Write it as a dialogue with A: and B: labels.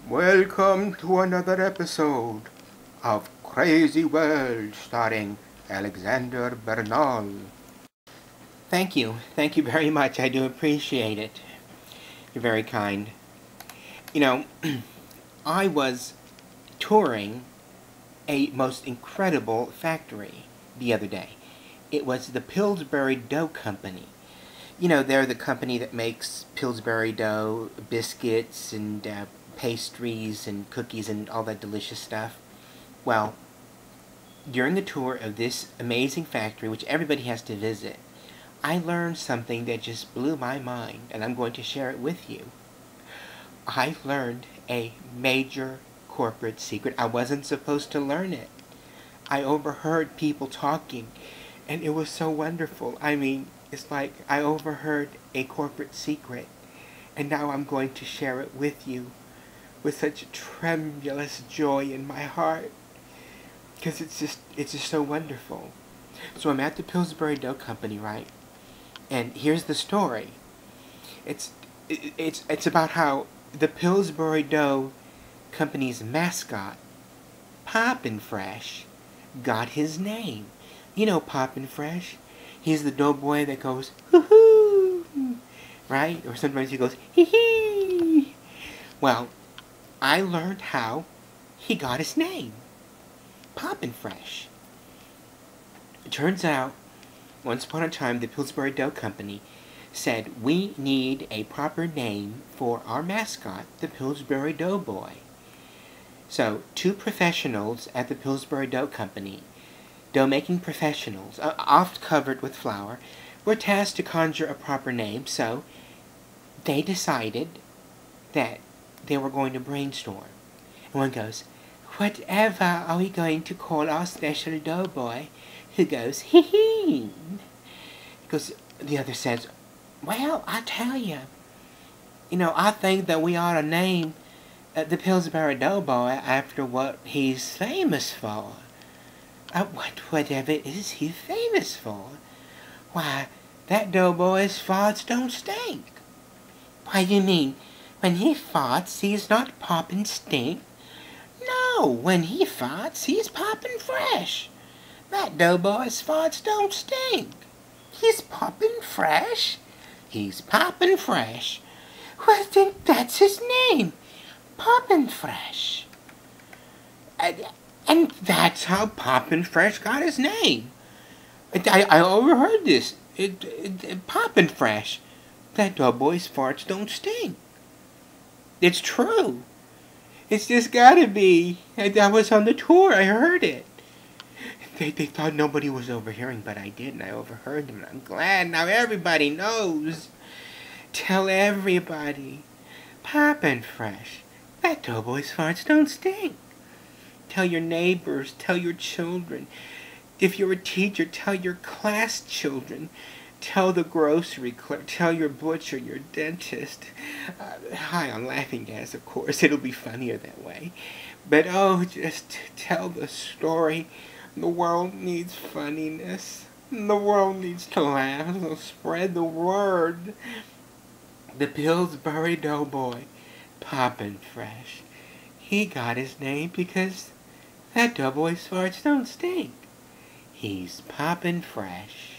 A: Welcome to another episode of Crazy World starring Alexander Bernal. Thank you. Thank you very much. I do appreciate it. You're very kind. You know, I was touring a most incredible factory the other day. It was the Pillsbury Dough Company. You know, they're the company that makes Pillsbury dough, biscuits, and pastries, and cookies, and all that delicious stuff. Well, during the tour of this amazing factory, which everybody has to visit, I learned something that just blew my mind, and I'm going to share it with you. I learned a major corporate secret. I wasn't supposed to learn it. I overheard people talking, and it was so wonderful. I mean, it's like I overheard a corporate secret, and now I'm going to share it with you with such a tremulous joy in my heart, because it's just so wonderful. So I'm at the Pillsbury Dough Company, right? And here's the story. It's it's about how the Pillsbury Dough Company's mascot, Poppin Fresh, got his name. You know Poppin Fresh? He's the doughboy that goes, hoo-hoo, right? Or sometimes he goes, hee-hee. Well, I learned how he got his name. Poppin Fresh. It turns out, once upon a time, the Pillsbury Dough Company said, we need a proper name for our mascot, the Pillsbury Doughboy. So, two professionals at the Pillsbury Dough Company, dough-making professionals, oft covered with flour, were tasked to conjure a proper name, so they decided that they were going to brainstorm. And one goes, whatever are we going to call our special doughboy who goes, hee-hee? Because the other says, well, I tell you, I think that we ought to name the Pillsbury Doughboy after what he's famous for. Whatever is he famous for? Why, that doughboy's farts don't stink. Why, you mean, when he farts, he's not popping stink? No, when he farts, he's popping fresh. That doughboy's farts don't stink. He's popping fresh. He's popping fresh. Well, then that's his name. Poppin Fresh. And that's how Poppin Fresh got his name. I overheard this. Poppin Fresh. That doughboy's farts don't stink. It's true. It's just gotta be. I was on the tour. I heard it. They thought nobody was overhearing, but I did, and I overheard them, and I'm glad. Now everybody knows. Tell everybody. Poppin Fresh. That doughboy's farts don't stink. Tell your neighbors. Tell your children. If you're a teacher, tell your class children. Tell the grocery clerk. Tell your butcher, your dentist. Hi, I'm laughing gas, of course. It'll be funnier that way. But just tell the story. The world needs funniness. The world needs to laugh. So spread the word. The Pillsbury Doughboy, Poppin Fresh. He got his name because that doughboy's farts don't stink. He's poppin' fresh.